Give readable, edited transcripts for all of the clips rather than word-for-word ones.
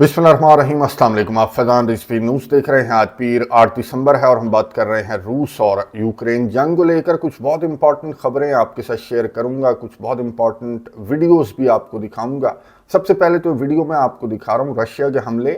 बिस्मिल्लाहिर्रहमानिर्रहीम, अस्सलाम वालेकुम। आप फैज़ान रिजवी न्यूज़ देख रहे हैं। आज पीर 8 दिसंबर है और हम बात कर रहे हैं रूस और यूक्रेन जंग को लेकर। कुछ बहुत इंपॉर्टेंट खबरें आपके साथ शेयर करूंगा, कुछ बहुत इंपॉर्टेंट वीडियोस भी आपको दिखाऊंगा। सबसे पहले तो वीडियो में आपको दिखा रहा हूँ रशिया के हमले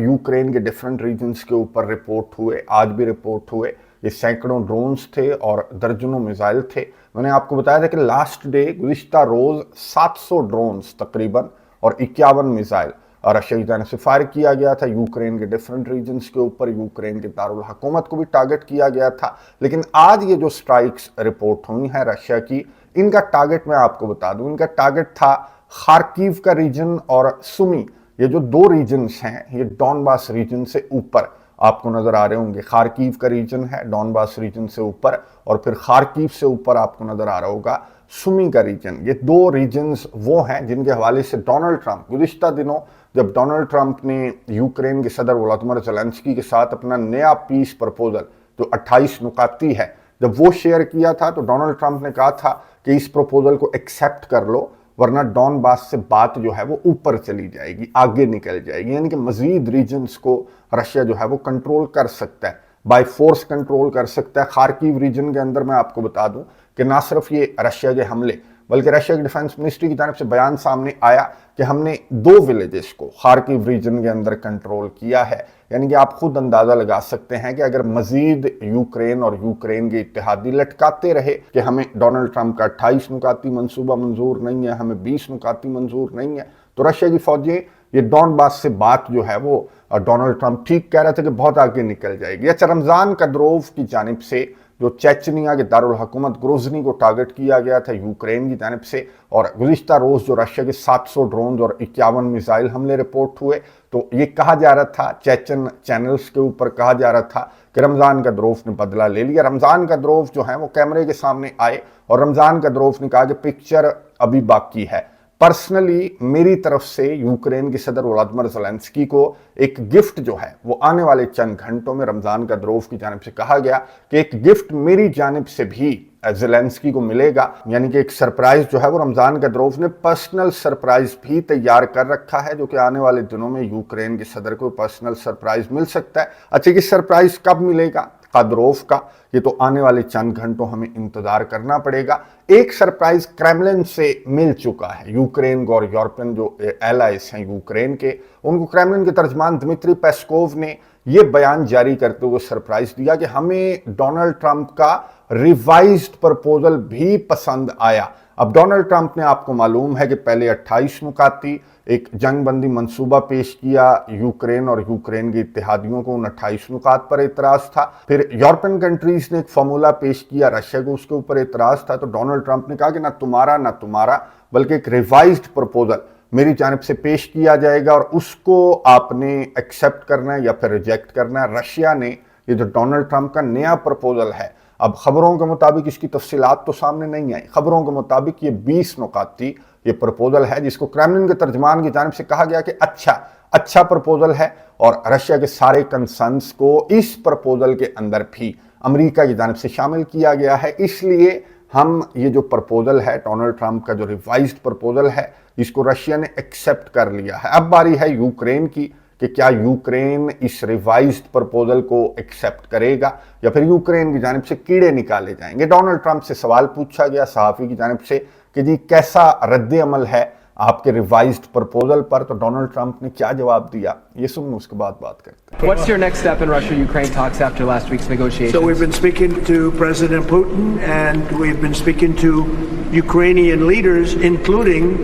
यूक्रेन के डिफरेंट रीजन्स के ऊपर रिपोर्ट हुए, आज भी रिपोर्ट हुए। ये सैकड़ों ड्रोन्स थे और दर्जनों मिसाइल थे। मैंने आपको बताया था कि लास्ट डे गुज़िश्ता रोज़ 700 ड्रोन्स तकरीबन और 51 मिसाइल रशिया की जानिब से फायर किया गया था यूक्रेन के डिफरेंट रीजन्स के ऊपर। यूक्रेन के दारुल हुकूमत को भी टारगेट किया गया था। लेकिन आज ये जो स्ट्राइक्स रिपोर्ट हुई हैं रशिया की, इनका टारगेट मैं आपको बता दूं, इनका टारगेट था खार्किव का रीजन और सुमी। ये जो दो रीजन्स हैं ये डॉनबास रीजन से ऊपर आपको नजर आ रहे होंगे। खार्किव का रीजन है डॉनबास रीजन से ऊपर, और फिर खार्किव से ऊपर आपको नजर आ रहा होगा सुमी का रीजन। ये दो रीजन्स वो हैं जिनके हवाले से डोनाल्ड ट्रंप गुज़िश्ता दिनों जब डोनाल्ड ट्रंप ने यूक्रेन के सदर वोलोदिमीर ज़ेलेंस्की के साथ अपना नया पीस प्रपोजल जो 28 नुकाती है, जब वो शेयर किया था तो डोनाल्ड ट्रंप ने कहा था कि इस प्रपोजल को एक्सेप्ट कर लो, वरना डॉनबास से बात जो है वो ऊपर चली जाएगी, आगे निकल जाएगी। यानी कि मजीद रीजन्स को रशिया जो है वो कंट्रोल कर सकता है, बाय फोर्स कंट्रोल कर सकता है। खार्किव रीजन के अंदर मैं आपको बता दूं कि ना सिर्फ ये रशिया के हमले, बल्कि रशिया की डिफेंस मिनिस्ट्री की जानिब से बयान सामने आया कि हमने 2 विलेजेस को खार्किव रीजन के अंदर कंट्रोल किया है। यानी कि आप खुद अंदाजा लगा सकते हैं कि अगर मजीद यूक्रेन और यूक्रेन के इत्तेहादी लटकाते रहे कि हमें डोनाल्ड ट्रंप का 28 नुकाती मंसूबा मंजूर नहीं है, हमें 20 नुकाती मंजूर नहीं है, तो रशिया की फौजें ये डॉनबास से बात जो है वो डोनाल्ड ट्रंप ठीक कह रहे थे कि बहुत आगे निकल जाएगी। अच्छा, रमजान कद्रोव की जानिब से जो चेचनिया के दारुल हुकूमत ग्रोजनी को टारगेट किया गया था यूक्रेन की जानिब से, और गुज़िश्ता रोज़ जो रशिया के 700 ड्रोन और 51 मिसाइल हमले रिपोर्ट हुए, तो ये कहा जा रहा था, चेचन चैनल्स के ऊपर कहा जा रहा था कि रमज़ान कद्रोव ने बदला ले लिया। रमज़ान कद्रोव जो है वो कैमरे के सामने आए और रमज़ान कद्रोव ने कहा कि पिक्चर अभी बाकी है। पर्सनली मेरी तरफ से यूक्रेन के सदर वोलोदिमीर ज़ेलेंस्की को एक गिफ्ट जो है वो आने वाले चंद घंटों में रमज़ान कद्रोव की जानिब से कहा गया कि एक गिफ्ट मेरी जानिब से भी ज़ेलेंस्की को मिलेगा। यानी कि एक सरप्राइज जो है वो रमज़ान कद्रोव ने पर्सनल सरप्राइज भी तैयार कर रखा है, जो कि आने वाले दिनों में यूक्रेन के सदर को पर्सनल सरप्राइज मिल सकता है। अच्छा, ये सरप्राइज कब मिलेगा कद्रोव का, ये तो आने वाले चंद घंटों हमें इंतजार करना पड़ेगा। एक सरप्राइज क्रेमलिन से मिल चुका है यूक्रेन को, और यूरोपियन जो एलाइज हैं यूक्रेन के, उनको क्रेमलिन के तर्जमान दिमित्री पेस्कोव ने ये बयान जारी करते हुए सरप्राइज दिया कि हमें डोनाल्ड ट्रंप का रिवाइज्ड प्रपोजल भी पसंद आया। अब डोनाल्ड ट्रंप ने, आपको मालूम है कि पहले 28 नुकाती एक जंगबंदी मंसूबा पेश किया यूक्रेन और यूक्रेन के इत्तेहादियों को, उन 28 नुकात पर एतराज था। फिर यूरोपियन कंट्रीज ने एक फॉर्मूला पेश किया, रशिया को उसके ऊपर एतराज था। तो डोनाल्ड ट्रंप ने कहा कि ना तुम्हारा बल्कि एक रिवाइज्ड प्रपोजल मेरी जानिब से पेश किया जाएगा और उसको आपने एक्सेप्ट करना है या फिर रिजेक्ट करना है। रशिया ने ये जो डोनाल्ड ट्रंप का नया प्रपोजल है, अब खबरों के मुताबिक इसकी तफसीलात तो सामने नहीं आई, खबरों के मुताबिक ये 20 नुकाती ये प्रपोजल है, जिसको क्रेमलिन के तर्जमान की जानिब से कहा गया कि अच्छा प्रपोजल है, और रशिया के सारे कंसर्न्स को इस प्रपोजल के अंदर भी अमेरिका की जानिब से शामिल किया गया है। इसलिए हम ये जो प्रपोजल है डोनाल्ड ट्रंप का, जो रिवाइज्ड प्रपोजल है, इसको रशिया ने एक्सेप्ट कर लिया है। अब बारी है यूक्रेन की कि क्या यूक्रेन इस रिवाइज्ड प्रपोजल को एक्सेप्ट करेगा या फिर यूक्रेन की जानिब से कीड़े निकाले जाएंगे। डोनाल्ड ट्रंप से सवाल पूछा गया सहाफ़ी की जानिब से कि जी कैसा रद्द अमल है आपके रिवाइज्ड प्रपोजल पर, तो डोनाल्ड ट्रंप ने क्या जवाब दिया, ये सुन उसके बाद बात करते हैं। What's your next step in Russia-Ukraine talks after last week's negotiations? So we've been speaking to President Putin, and we've been speaking to Ukrainian leaders, including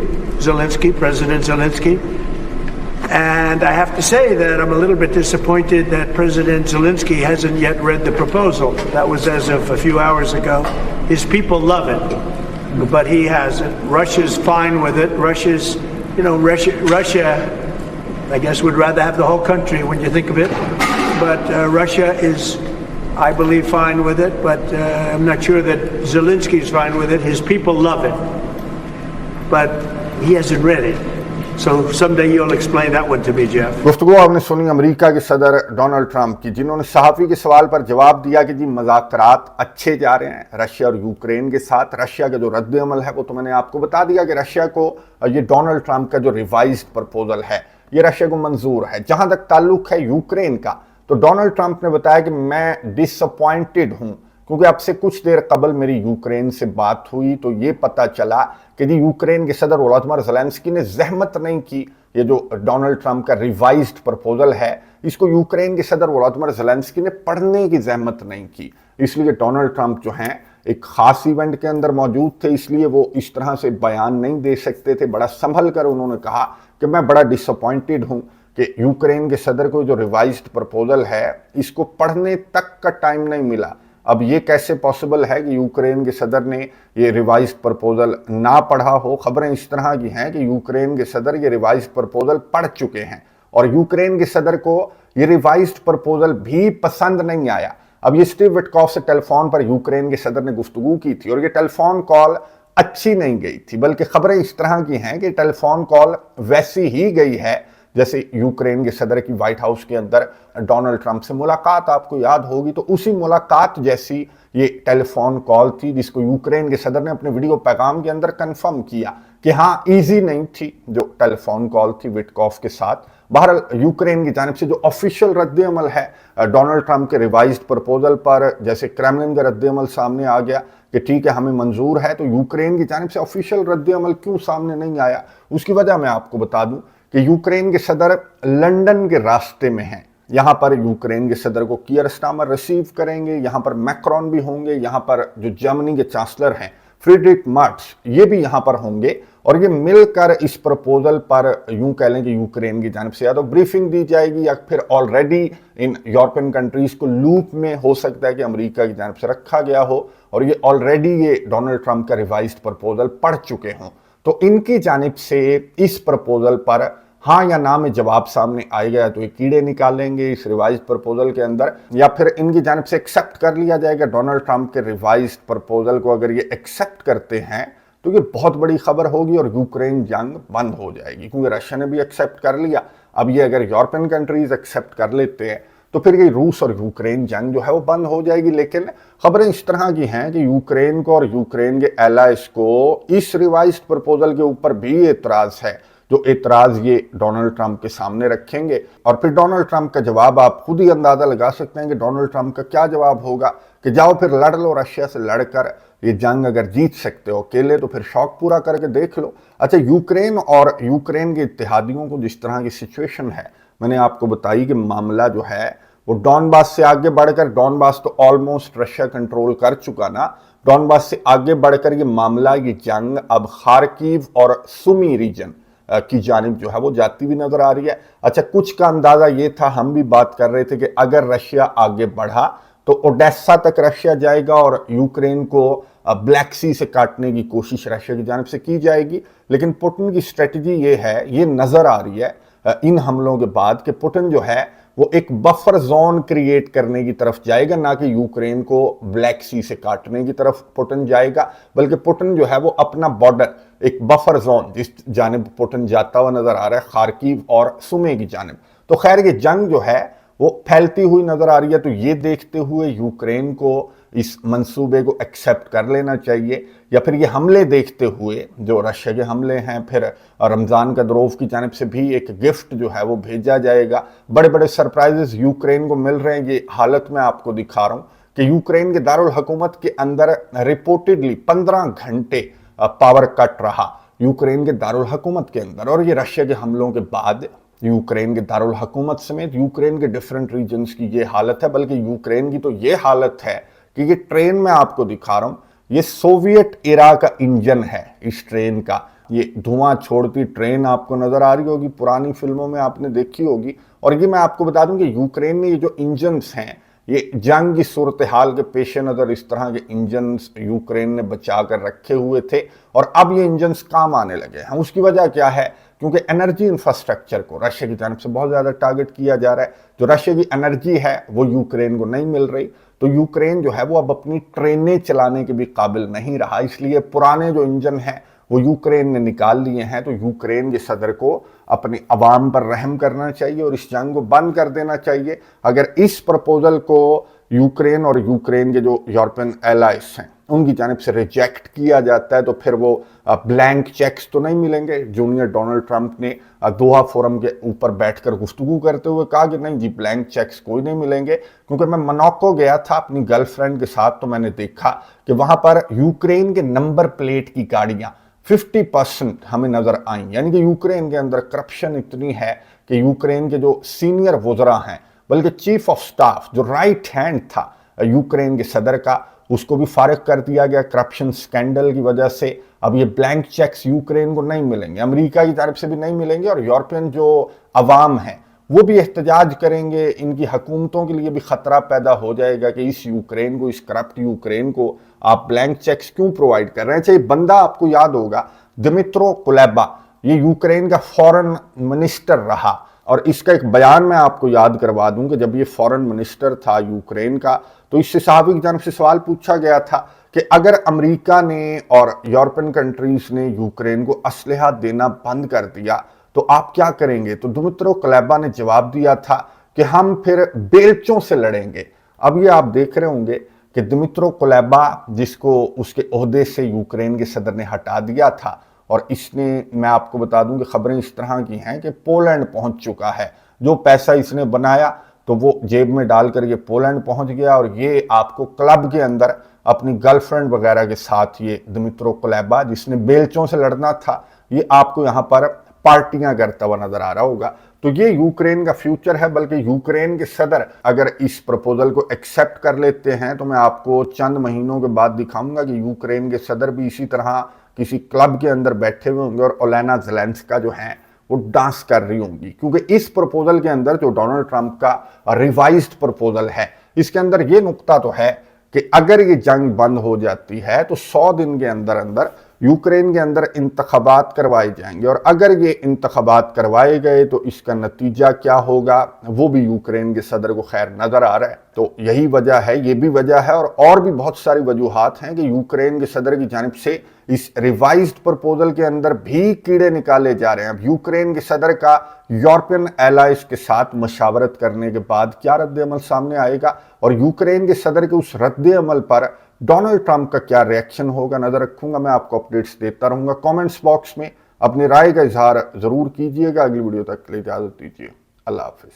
Zelensky, President Zelensky. And I have to say that I'm a little bit disappointed that President Zelensky hasn't yet read the proposal. That was as of a few hours ago. His people love it, but he hasn't. Russia's fine with it. Russia, I guess, would rather have the whole country when you think of it. But Russia is, I believe, fine with it. But I'm not sure that Zelensky's fine with it. His people love it, but he hasn't read it. So someday you'll explain that one to me, Jeff. गुफ्तगू आपने सुनी America के सदर Donald Trump की, जिन्होंने सहाफ़ी के सवाल पर जवाब दिया कि जी मज़ाकरात अच्छे जा रहे हैं रशिया और यूक्रेन के साथ। रशिया का जो रद्द अमल है वो तो मैंने आपको बता दिया कि रशिया को ये डोनाल्ड ट्रंप का जो रिवाइज्ड प्रपोजल है ये रशिया को मंजूर है। जहां तक ताल्लुक है यूक्रेन का, तो डोनाल्ड ट्रंप ने बताया कि मैं डिसअपॉइंटेड हूं, क्योंकि अब से कुछ देर कबल मेरी यूक्रेन से बात हुई तो ये पता चला कि जी यूक्रेन के सदर वोलोदिमीर ज़ेलेंस्की ने जहमत नहीं की, ये जो डोनाल्ड ट्रंप का रिवाइज्ड प्रपोजल है इसको यूक्रेन के सदर वोलोदिमीर ज़ेलेंस्की ने पढ़ने की जहमत नहीं की। इसलिए डोनाल्ड ट्रंप जो हैं एक खास इवेंट के अंदर मौजूद थे, इसलिए वो इस तरह से बयान नहीं दे सकते थे। बड़ा संभल कर उन्होंने कहा कि मैं बड़ा डिसअपॉइंटेड हूं कि यूक्रेन के सदर को जो रिवाइज्ड प्रपोजल है इसको पढ़ने तक का टाइम नहीं मिला। अब ये कैसे पॉसिबल है कि यूक्रेन के सदर ने ये रिवाइज्ड प्रपोजल ना पढ़ा हो। खबरें इस तरह की हैं कि यूक्रेन के सदर ये रिवाइज्ड प्रपोजल पढ़ चुके हैं और यूक्रेन के सदर को ये रिवाइज्ड प्रपोजल भी पसंद नहीं आया। अब ये स्टीव विटकॉफ से टेलीफोन पर यूक्रेन के सदर ने गुफ्तगू की थी और ये टेलीफोन कॉल अच्छी नहीं गई थी, बल्कि खबरें इस तरह की हैं कि टेलीफोन कॉल वैसी ही गई है जैसे यूक्रेन के सदर की व्हाइट हाउस के अंदर डोनाल्ड ट्रंप से मुलाकात, आपको याद होगी, तो उसी मुलाकात जैसी ये टेलीफोन कॉल थी जिसको यूक्रेन के सदर ने अपने वीडियो पैगाम के अंदर कंफर्म किया कि हाँ इजी नहीं थी जो टेलीफोन कॉल थी विटकॉफ के साथ। बहरहाल यूक्रेन की जानिब से जो ऑफिशियल रद्द-ए-अमल है डोनाल्ड ट्रंप के रिवाइज्ड प्रपोजल पर, जैसे क्रेमलिन का रद्द-ए-अमल सामने आ गया कि ठीक है हमें मंजूर है, तो यूक्रेन की जानिब से ऑफिशियल रद्द-ए-अमल क्यों सामने नहीं आया, उसकी वजह मैं आपको बता दूं कि यूक्रेन के सदर लंदन के रास्ते में हैं। यहाँ पर यूक्रेन के सदर को कीयर स्टारमर रिसीव करेंगे, यहाँ पर मैक्रोन भी होंगे, यहाँ पर जो जर्मनी के चांसलर हैं फ्रीडरिक मर्ट्स ये भी यहाँ पर होंगे और ये मिलकर इस प्रपोजल पर यूं कह लें कि यूक्रेन की जानिब से या तो ब्रीफिंग दी जाएगी या फिर ऑलरेडी इन यूरोपियन कंट्रीज को लूप में हो सकता है कि अमेरिका की जानिब से रखा गया हो और ये ऑलरेडी ये डोनाल्ड ट्रंप का रिवाइज्ड प्रपोजल पढ़ चुके हों, तो इनकी जानिब से इस प्रपोजल पर हाँ या ना में जवाब सामने आएगा तो ये कीड़े निकालेंगे इस रिवाइज्ड प्रपोजल के अंदर, या फिर इनकी जानिब से एक्सेप्ट कर लिया जाएगा डोनाल्ड ट्रंप के रिवाइज्ड प्रपोजल को। अगर ये एक्सेप्ट करते हैं तो ये बहुत बड़ी खबर होगी और यूक्रेन जंग बंद हो जाएगी, क्योंकि रशिया ने भी एक्सेप्ट कर लिया। अब ये अगर यूरोपियन कंट्रीज एक्सेप्ट कर लेते हैं तो फिर ये रूस और यूक्रेन जंग जो है वो बंद हो जाएगी। लेकिन खबरें इस तरह की हैं कि यूक्रेन को और यूक्रेन के एलाइज को इस रिवाइज्ड प्रपोजल के ऊपर भी एतराज है, जो एतराज ये डोनाल्ड ट्रंप के सामने रखेंगे और फिर डोनाल्ड ट्रंप का जवाब आप खुद ही अंदाजा लगा सकते हैं कि डोनाल्ड ट्रंप का क्या जवाब होगा कि जाओ फिर लड़ लो रशिया से, लड़कर ये जंग अगर जीत सकते हो अकेले तो फिर शौक पूरा करके देख लो। अच्छा, यूक्रेन और यूक्रेन के इत्तेहादियों को जिस तरह की सिचुएशन है, मैंने आपको बताई कि मामला जो है वो डॉनबास से आगे बढ़कर, डॉनबास तो ऑलमोस्ट रशिया कंट्रोल कर चुका ना, डॉनबास से आगे बढ़कर ये मामला, ये जंग अब खार्किव और सुमी रीजन की जानिब जो है वो जाती हुई नजर आ रही है। अच्छा, कुछ का अंदाजा ये था, हम भी बात कर रहे थे कि अगर रशिया आगे बढ़ा तो ओडेसा तक रशिया जाएगा और यूक्रेन को ब्लैक सी से काटने की कोशिश रशिया की जानिब से की जाएगी। लेकिन पुतिन की स्ट्रेटजी ये है, ये नजर आ रही है इन हमलों के बाद कि पुतिन जो है वो एक बफर जोन क्रिएट करने की तरफ जाएगा, ना कि यूक्रेन को ब्लैक सी से काटने की तरफ पुतिन जाएगा, बल्कि पुतिन जो है वो अपना बॉर्डर, एक बफर जोन जिस जानिब पुतिन जाता हुआ नजर आ रहा है खार्किव और सुमे की जानिब, तो खैर ये जंग जो है वो फैलती हुई नजर आ रही है। तो ये देखते हुए यूक्रेन को इस मंसूबे को एक्सेप्ट कर लेना चाहिए, या फिर ये हमले देखते हुए जो रशिया के हमले हैं, फिर रमज़ान का द्रोव की जानिब से भी एक गिफ्ट जो है वो भेजा जाएगा। बड़े बड़े सरप्राइजेस यूक्रेन को मिल रहे हैं। ये हालत मैं आपको दिखा रहा हूँ कि यूक्रेन के दारुल हुकूमत के अंदर रिपोर्टेडली 15 घंटे पावर कट रहा यूक्रेन के दारुल हुकूमत के अंदर, और ये रशिया के हमलों के बाद यूक्रेन के दारुल हुकूमत समेत यूक्रेन के डिफरेंट रीजन्स की ये हालत है। बल्कि यूक्रेन की तो ये हालत है कि ये ट्रेन में आपको दिखा रहा हूं, ये सोवियत इरा का इंजन है। इस ट्रेन का ये धुआं छोड़ती ट्रेन आपको नजर आ रही होगी, पुरानी फिल्मों में आपने देखी होगी। और ये मैं आपको बता दूं कि यूक्रेन में ये जो इंजन्स हैं, ये जंग की सूरत हाल के पेश नज़र इस तरह के इंजन्स यूक्रेन ने बचा कर रखे हुए थे और अब ये इंजन्स काम आने लगे हैं। उसकी वजह क्या है? क्योंकि एनर्जी इंफ्रास्ट्रक्चर को रशिया की जानिब से बहुत ज़्यादा टारगेट किया जा रहा है। जो रशिया की एनर्जी है वो यूक्रेन को नहीं मिल रही, तो यूक्रेन जो है वो अब अपनी ट्रेनें चलाने के भी काबिल नहीं रहा। इसलिए पुराने जो इंजन हैं वो यूक्रेन ने निकाल लिए हैं। तो यूक्रेन के सदर को अपनी अवाम पर रहम करना चाहिए और इस जंग को बंद कर देना चाहिए। अगर इस प्रपोजल को यूक्रेन और यूक्रेन के जो यूरोपियन एलाइज हैं उनकी जानिब से रिजेक्ट किया जाता है तो फिर वो ब्लैंक चेक्स तो नहीं मिलेंगे। जूनियर डोनाल्ड ट्रंप ने दोहा फोरम के ऊपर बैठकर गुफ्तगू करते हुए कहा कि नहीं जी, ब्लैंक चेक्स कोई नहीं मिलेंगे। क्योंकि मैं मोनाको गया था अपनी गर्लफ्रेंड के साथ, तो मैंने देखा कि वहां पर यूक्रेन के नंबर प्लेट की गाड़ियां 50% हमें नजर आई। यानी कि यूक्रेन के अंदर करप्शन इतनी है कि यूक्रेन के जो सीनियर वुज़रा हैं, बल्कि चीफ ऑफ स्टाफ जो राइट हैंड था यूक्रेन के सदर का, उसको भी फारिग कर दिया गया करप्शन स्कैंडल की वजह से। अब ये ब्लैंक चेक्स यूक्रेन को नहीं मिलेंगे, अमेरिका की तरफ से भी नहीं मिलेंगे, और यूरोपियन जो अवाम है वो भी एहतजाज करेंगे। इनकी हुकूमतों के लिए भी खतरा पैदा हो जाएगा कि इस यूक्रेन को, इस करप्ट यूक्रेन को आप ब्लैंक चेक्स क्यों प्रोवाइड कर रहे हैं। चाहिए बंदा आपको याद होगा, दिमित्रो कुलेबा, ये यूक्रेन का फॉरेन मिनिस्टर रहा। और इसका एक बयान मैं आपको याद करवा दूं कि जब ये फॉरेन मिनिस्टर था यूक्रेन का, तो इससे साहब की जानब से सवाल पूछा गया था कि अगर अमेरिका ने और यूरोपियन कंट्रीज ने यूक्रेन को असलहा देना बंद कर दिया तो आप क्या करेंगे। तो दिमित्रो कुलेबा ने जवाब दिया था कि हम फिर बेल्चों से लड़ेंगे। अब ये आप देख रहे होंगे कि दिमित्रो कुलेबा, जिसको उसके ओहदे से यूक्रेन के सदर ने हटा दिया था, और इसने, मैं आपको बता दूं कि खबरें इस तरह की हैं कि पोलैंड पहुंच चुका है। जो पैसा इसने बनाया तो वो जेब में डालकर ये पोलैंड पहुंच गया, और ये आपको क्लब के अंदर अपनी गर्लफ्रेंड वगैरह के साथ ये दिमित्रो कुलेबा, जिसने बेल्चों से लड़ना था, ये आपको यहाँ पर पार्टियां करता हुआ नजर आ रहा होगा। तो ये यूक्रेन का फ्यूचर है। बल्कि यूक्रेन के सदर अगर इस प्रपोजल को एक्सेप्ट कर लेते हैं तो मैं आपको चंद महीनों के बाद दिखाऊंगा कि यूक्रेन के सदर भी इसी तरह किसी क्लब के अंदर बैठे हुए होंगे और ओलेना ज़ेलेंस्का जो है वो डांस कर रही होंगी। क्योंकि इस प्रपोजल के अंदर, जो डोनाल्ड ट्रंप का रिवाइज्ड प्रपोजल है, इसके अंदर ये नुक्ता तो है कि अगर ये जंग बंद हो जाती है तो 100 दिन के अंदर अंदर यूक्रेन के अंदर इंतखाबात करवाए जाएंगे, और अगर ये इंतखाबात करवाए गए तो इसका नतीजा क्या होगा वो भी यूक्रेन के सदर को खैर नजर आ रहा है। तो यही वजह है, ये भी वजह है, और भी बहुत सारी वजूहात हैं कि यूक्रेन के सदर की जानिब से इस रिवाइज्ड प्रपोजल के अंदर भी कीड़े निकाले जा रहे हैं। अब यूक्रेन के सदर का यूरोपियन एलाइज के साथ मशावरत करने के बाद क्या रद्द-ए-अमल सामने आएगा, और यूक्रेन के सदर के उस रद्द-ए-अमल पर डोनाल्ड ट्रंप का क्या रिएक्शन होगा, नजर रखूंगा। मैं आपको अपडेट्स देता रहूंगा। कमेंट्स बॉक्स में अपनी राय का इजहार जरूर कीजिएगा। अगली वीडियो तक के लिए इजाजत दीजिए। अल्लाह हाफिज।